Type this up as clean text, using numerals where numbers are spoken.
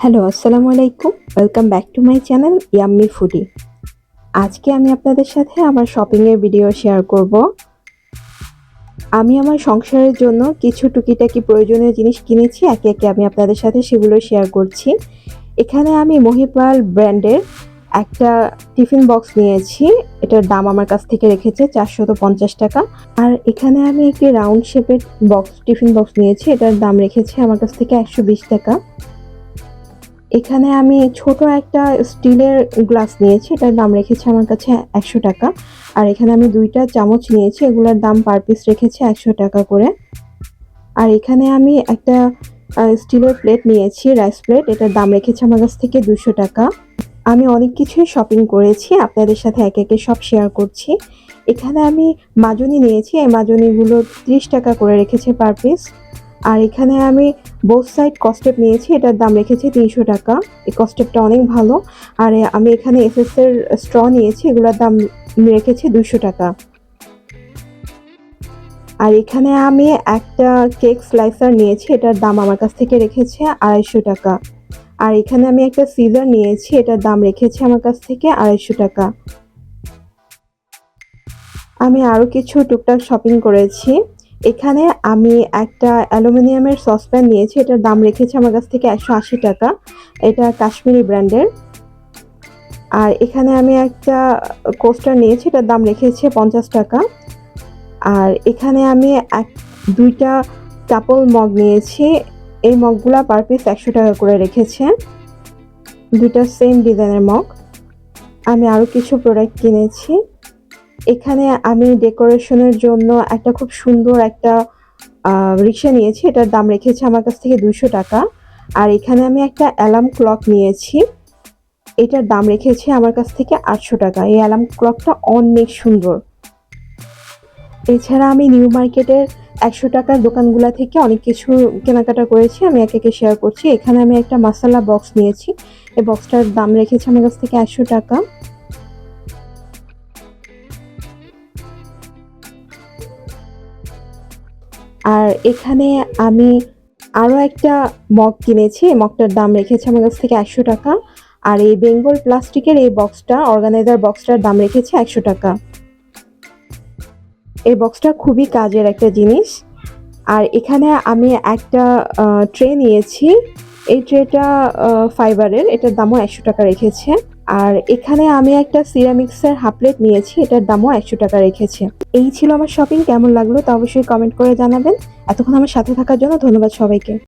Hello, আসসালামু আলাইকুম। Welcome back to my channel yummy foodie. আজকে আমি আপনাদের সাথে আমার শপিংয়ের ভিডিও শেয়ার করব। আমি আমার সংসারের জন্য কিছু টুকিটাকি প্রয়োজনীয় জিনিস কিনেছি। একে, একে আমি আপনাদের সাথে সেগুলো শেয়ার করছি। এখানে আমি মহিপাল ব্র্যান্ডের একটা টিফিন বক্স নিয়েছি। এটার দাম আমার কাছ থেকে রেখেছে ৳৪৫০। আর এখানে আমি একটি রাউন্ড শেপের টিফিন বক্স নিয়েছি। এটার দাম রেখেছে আমার কাছ থেকে ৳১২০। এখানে আমি ছোট একটা স্টিলের গ্লাস নিয়েছি। এটার দাম রেখেছে আমার কাছে ৳১০০। আর এখানে আমি ২ টা চামচ নিয়েছি। এগুলোর দাম পার পিস রেখেছে ৳১০০ করে। আর এখানে আমি একটা স্টিলের প্লেট নিয়েছি, রাইস প্লেট। এটার দাম রেখেছে আমার কাছ থেকে ৳২০০। আমি অনেক কিছুই শপিং করেছি। আপনাদের সাথে একে, একে সব শেয়ার করছি। এখানে আমি মাজনি নিয়েছি। এই মাজনিগুলো ৳৩০ করে রেখেছে পার পিস। আর এখানে আমি বোথ সাইড কসটেপ নিয়েছি। এটার দাম রেখেছে ৳৩০০। এই কসটেপটা অনেক ভালো। আর আমি এখানে এসএস এর স্ট্র নিয়েছি। এগুলোর দাম রেখেছে ৳২০০। আর এখানে আমি একটা কেক স্লাইসার নিয়েছি। এটার দাম আমার কাছ থেকে রেখেছে ৳২৫০। আর এখানে আমি একটা সিজার নিয়েছি। এটার দাম রেখেছে আমার কাছ থেকে ৳২৫০। আমি আরো কিছু টুকটাক শপিং করেছি। এখানে আমি একটা অ্যালুমিনিয়ামের সসপ্যান নিয়েছি। এটার দাম রেখেছে আমার কাছ থেকে ৳১৮০। এটা কাশ্মীরি ব্র্যান্ডের। আর এখানে আমি একটা কোস্টার নিয়েছি। এটার দাম রেখেছে ৳৫০। আর এখানে আমি ২ টা কাপল মগ নিয়েছি। এই মগগুলা পার পিস ৳১০০ করে রেখেছে। ২ টা সেম ডিজাইনের মগ। আমি আরো কিছু প্রোডাক্ট কিনেছি। এখানে আমি ডেকোরেশনের জন্য একটা খুব সুন্দর একটা রিকশা নিয়েছি। এটার দাম রেখেছে আমার কাছ থেকে ৳২০০। আর এখানে আমি একটা অ্যালার্ম ক্লক নিয়েছি। এটার দাম রেখেছে আমার কাছ থেকে ৳৮০০। এই অ্যালার্ম ক্লকটা অনেক সুন্দর। এছাড়া আমি নিউ মার্কেটের ৳১০০ দোকানগুলা থেকে অনেক কিছু কেনাকাটা করেছি। আমি একে, একে শেয়ার করছি। এখানে আমি একটা মাসালা বক্স নিয়েছি। এই বক্সটার দাম রেখেছে আমার কাছ থেকে ৳১০০। আর এখানে আমি আরো একটা মগ কিনেছি। এই মগটার দাম রেখেছে আমার কাছ থেকে ৳১০০। আর এই বেঙ্গল প্লাস্টিকের এই বক্সটা, অর্গানাইজার বক্সটার দাম রেখেছে ৳১০০। এই বক্সটা খুবই কাজের একটা জিনিস। আর এখানে আমি একটা ট্রে নিয়েছি। এই ট্রেটা ফাইবারের। এটার দামও ৳১০০ রেখেছে। আর এখানে আমি একটা সিরামিক্সের হাফ প্লেট নিয়েছি। এটার দামও ৳১০০ রেখেছে। এই ছিল আমার শপিং। কেমন লাগলো তা অবশ্যই কমেন্ট করে জানাবেন। এতক্ষণ আমার সাথে থাকার জন্য ধন্যবাদ সবাইকে।